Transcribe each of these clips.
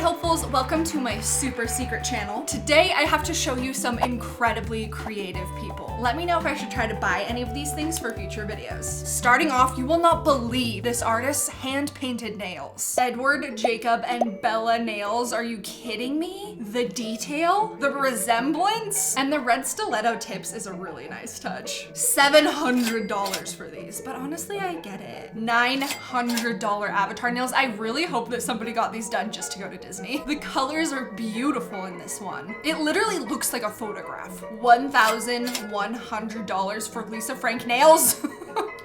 hopefuls, welcome to my super secret channel. Today I have to show you some incredibly creative people. Let me know if I should try to buy any of these things for future videos. Starting off, you will not believe this artist's hand-painted nails. Edward, Jacob, and Bella nails. Are you kidding me? The detail, the resemblance, and the red stiletto tips is a really nice touch. $700 for these, but honestly, I get it. $900 avatar nails. I really hope that somebody got these done just to go to Disney. The colors are beautiful in this one. It literally looks like a photograph. $1,100 for Lisa Frank nails.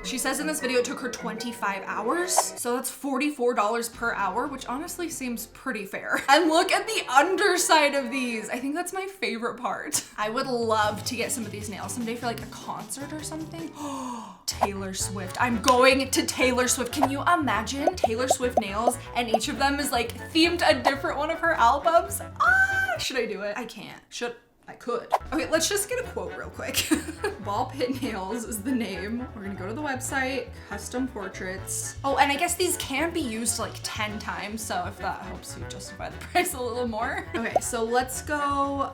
She says in this video it took her 25 hours, so that's $44 per hour, which honestly seems pretty fair. And look at the underside of these. I think that's my favorite part. I would love to get some of these nails someday for like a concert or something. Taylor Swift. I'm going to Taylor Swift. Can you imagine Taylor Swift nails and each of them is like themed a different one of her albums? Should I do it? I can't. I could. Okay, let's just get a quote real quick. Ball Pit Nails is the name. We're gonna go to the website, custom portraits. Oh, and I guess these can be used like 10 times, so if that helps you justify the price a little more. Okay, so let's go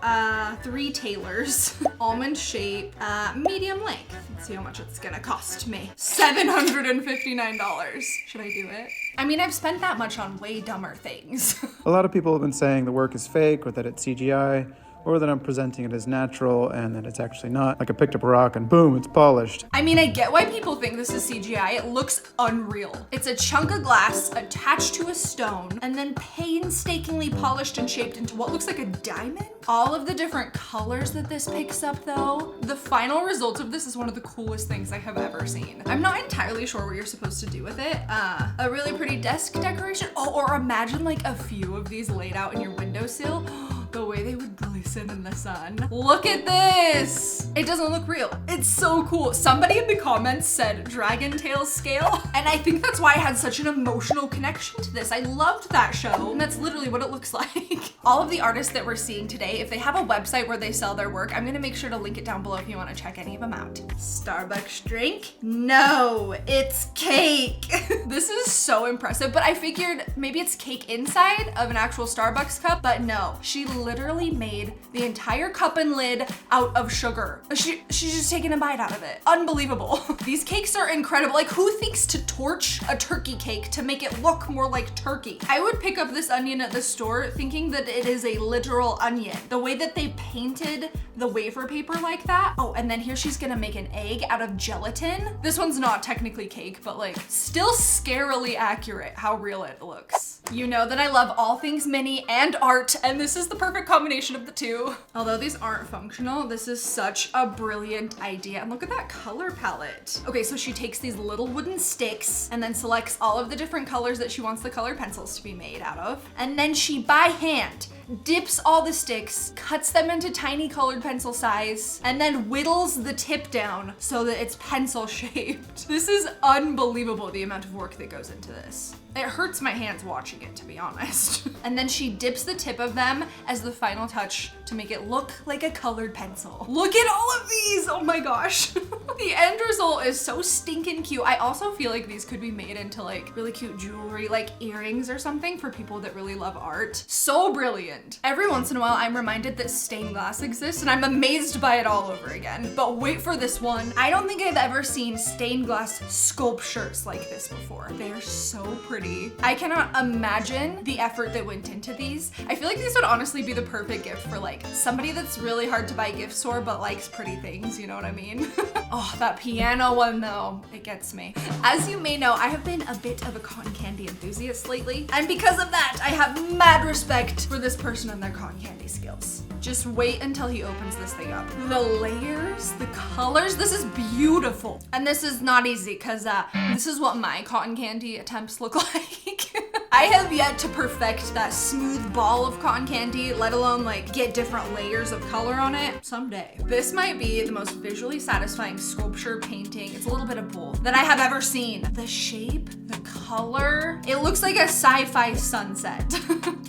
3 Taylors, almond shape, medium length. Let's see how much it's gonna cost me. $759. Should I do it? I mean, I've spent that much on way dumber things. A lot of people have been saying the work is fake or that it's CGI. Or that I'm presenting it as natural and that it's actually not. Like I picked up a rock and boom, it's polished. I mean, I get why people think this is CGI. It looks unreal. It's a chunk of glass attached to a stone and then painstakingly polished and shaped into what looks like a diamond. All of the different colors that this picks up though, the final result of this is one of the coolest things I have ever seen. I'm not entirely sure what you're supposed to do with it. A really pretty desk decoration. Oh, or imagine like a few of these laid out in your windowsill. The way they would glisten in the sun. Look at this. It doesn't look real. It's so cool. Somebody in the comments said dragon tail scale, and I think that's why I had such an emotional connection to this. I loved that show, and that's literally what it looks like. All of the artists that we're seeing today, if they have a website where they sell their work, I'm gonna make sure to link it down below if you wanna check any of them out. Starbucks drink? No, it's cake. This is so impressive, but I figured maybe it's cake inside of an actual Starbucks cup, but no, she literally made the entire cup and lid out of sugar. She's just taking a bite out of it. Unbelievable. These cakes are incredible. Like, who thinks to torch a turkey cake to make it look more like turkey? I would pick up this onion at the store thinking that it is a literal onion. The way that they painted the wafer paper like that. Oh, and then here she's gonna make an egg out of gelatin. This one's not technically cake, but like still scarily accurate how real it looks. You know that I love all things mini and art, and this is the perfect combination of the two. Although these aren't functional, this is such a brilliant idea. And look at that color palette. Okay, so she takes these little wooden sticks and then selects all of the different colors that she wants the colored pencils to be made out of. And then she, by hand, dips all the sticks, cuts them into tiny colored pencil size, and then whittles the tip down so that it's pencil shaped. This is unbelievable, the amount of work that goes into this. It hurts my hands watching it, to be honest. And then she dips the tip of them as the final touch to make it look like a colored pencil. Look at all of these, oh my gosh. The end result is so stinking cute. I also feel like these could be made into like really cute jewelry, like earrings or something for people that really love art. So brilliant. Every once in a while, I'm reminded that stained glass exists and I'm amazed by it all over again. But wait for this one. I don't think I've ever seen stained glass sculptures like this before. They're so pretty. I cannot imagine the effort that went into these. I feel like these would honestly be the perfect gift for like somebody that's really hard to buy gifts for but likes pretty things, you know what I mean? Oh, that piano one though, it gets me. As you may know, I have been a bit of a cotton candy enthusiast lately, and because of that, I have mad respect for this person and their cotton candy skills. Just wait until he opens this thing up. The layers, the colors, this is beautiful. And this is not easy because this is what my cotton candy attempts look like. I have yet to perfect that smooth ball of cotton candy, let alone like get different layers of color on it someday. This might be the most visually satisfying sculpture painting, it's a little bit of both, that I have ever seen. The shape, the color, color, it looks like a sci-fi sunset.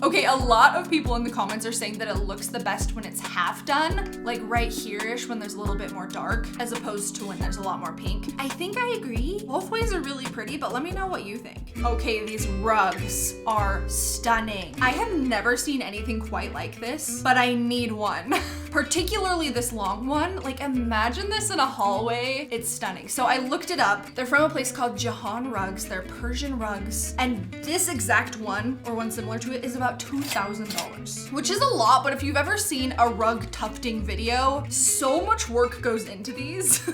Okay, a lot of people in the comments are saying that it looks the best when it's half done, like right here-ish when there's a little bit more dark, as opposed to when there's a lot more pink. I think I agree. Both ways are really pretty, but let me know what you think. Okay, these rugs are stunning. I have never seen anything quite like this, but I need one. Particularly this long one. Like, imagine this in a hallway. It's stunning. So I looked it up. They're from a place called Jahan Rugs. They're Persian rugs. And this exact one, or one similar to it, is about $2,000, which is a lot, but if you've ever seen a rug tufting video, so much work goes into these.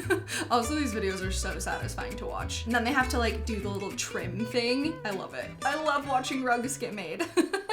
Also, these videos are so satisfying to watch. And then they have to like do the little trim thing. I love it. I love watching rugs get made.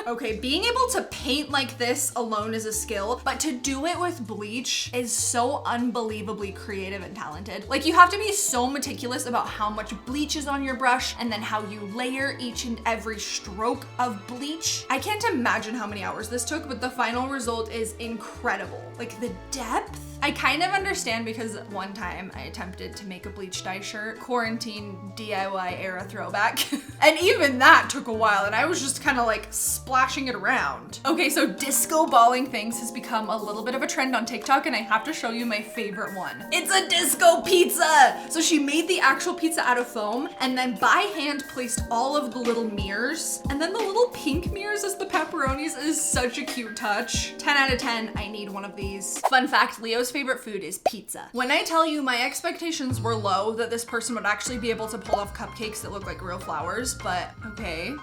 Okay, being able to paint like this alone is a skill, but to do it with bleach is so unbelievably creative and talented. Like, you have to be so meticulous about how much bleach is on your brush and then how you layer each and every stroke of bleach. I can't imagine how many hours this took, but the final result is incredible. Like, the depth. I kind of understand because one time I attempted to make a bleach dye shirt, quarantine DIY era throwback, and even that took a while and I was just kind of like splashing it around. Okay, so disco balling things has become a little bit of a trend on TikTok and I have to show you my favorite one. It's a disco pizza! So she made the actual pizza out of foam and then by hand placed all of the little mirrors, and then the little pink mirrors as the pepperonis is such a cute touch. 10 out of 10, I need one of these. Fun fact, Leo's favorite food is pizza. When I tell you my expectations were low that this person would actually be able to pull off cupcakes that look like real flowers, but okay.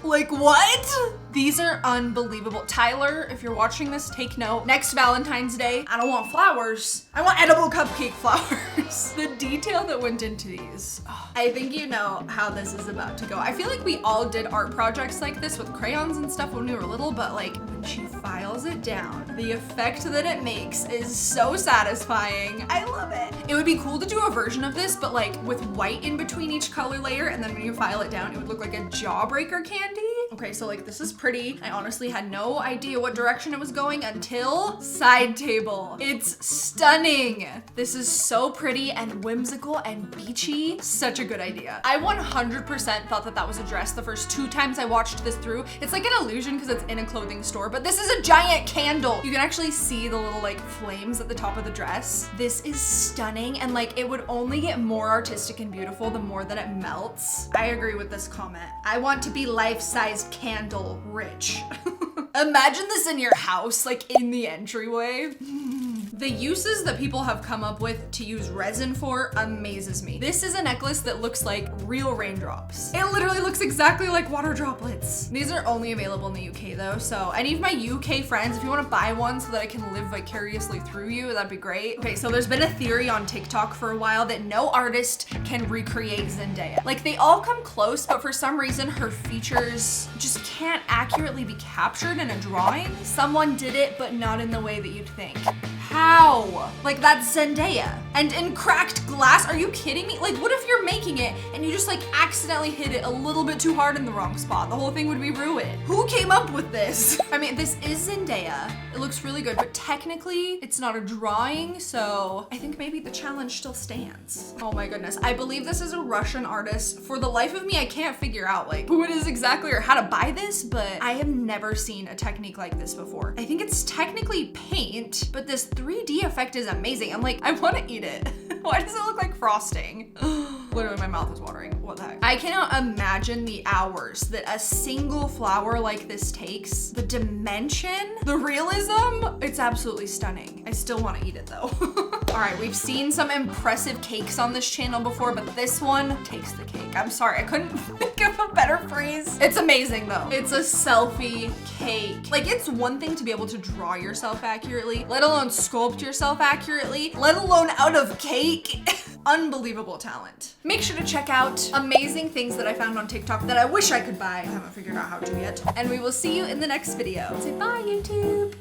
Like, what? These are unbelievable. Tyler, if you're watching this, take note. Next Valentine's Day, I don't want flowers. I want edible cupcake flowers. The detail that went into these. Oh, I think you know how this is about to go. I feel like we all did art projects like this with crayons and stuff when we were little, but like when she files it down, the effect that it makes is so satisfying. I love it. It would be cool to do a version of this, but like with white in between each color layer, and then when you file it down, it would look like a jawbreaker candy. Okay, so like this is pretty. I honestly had no idea what direction it was going until side table. It's stunning. This is so pretty and whimsical and beachy. Such a good idea. I 100% thought that that was a dress the first 2 times I watched this through. It's like an illusion because it's in a clothing store, but this is a giant candle. You can actually see the little like flames at the top of the dress. This is stunning, and like it would only get more artistic and beautiful the more that it melts. I agree with this comment. I want to be life-sized candle rich. Imagine this in your house, like in the entryway. The uses that people have come up with to use resin for amazes me. This is a necklace that looks like real raindrops. It literally looks exactly like water droplets. These are only available in the UK though, so any of my UK friends, if you want to buy one so that I can live vicariously through you, that'd be great. Okay, so there's been a theory on TikTok for a while that no artist can recreate Zendaya. Like, they all come close, but for some reason her features just can't accurately be captured in a drawing. Someone did it, but not in the way that you'd think. How? Like, that's Zendaya. And in cracked glass, are you kidding me? Like, what if you're making it and you just like accidentally hit it a little bit too hard in the wrong spot? The whole thing would be ruined. Who came up with this? I mean, this is Zendaya. It looks really good, but technically it's not a drawing, so I think maybe the challenge still stands. Oh my goodness. I believe this is a Russian artist. For the life of me, I can't figure out like who it is exactly or how to buy this, but I have never seen a technique like this before. I think it's technically paint, but this 3D effect is amazing. I'm like, I want to eat it. Why does it look like frosting? Literally, my mouth is watering. What the heck? I cannot imagine the hours that a single flower like this takes. The dimension, the realism, it's absolutely stunning. I still want to eat it though. All right, we've seen some impressive cakes on this channel before, but this one takes the cake. I'm sorry, I couldn't think of a better phrase. It's amazing though. It's a selfie cake. Like, it's one thing to be able to draw yourself accurately, let alone sculpt yourself accurately, let alone out of cake. Unbelievable talent. Make sure to check out amazing things that I found on TikTok that I wish I could buy. I haven't figured out how to yet. And we will see you in the next video. Say bye, YouTube.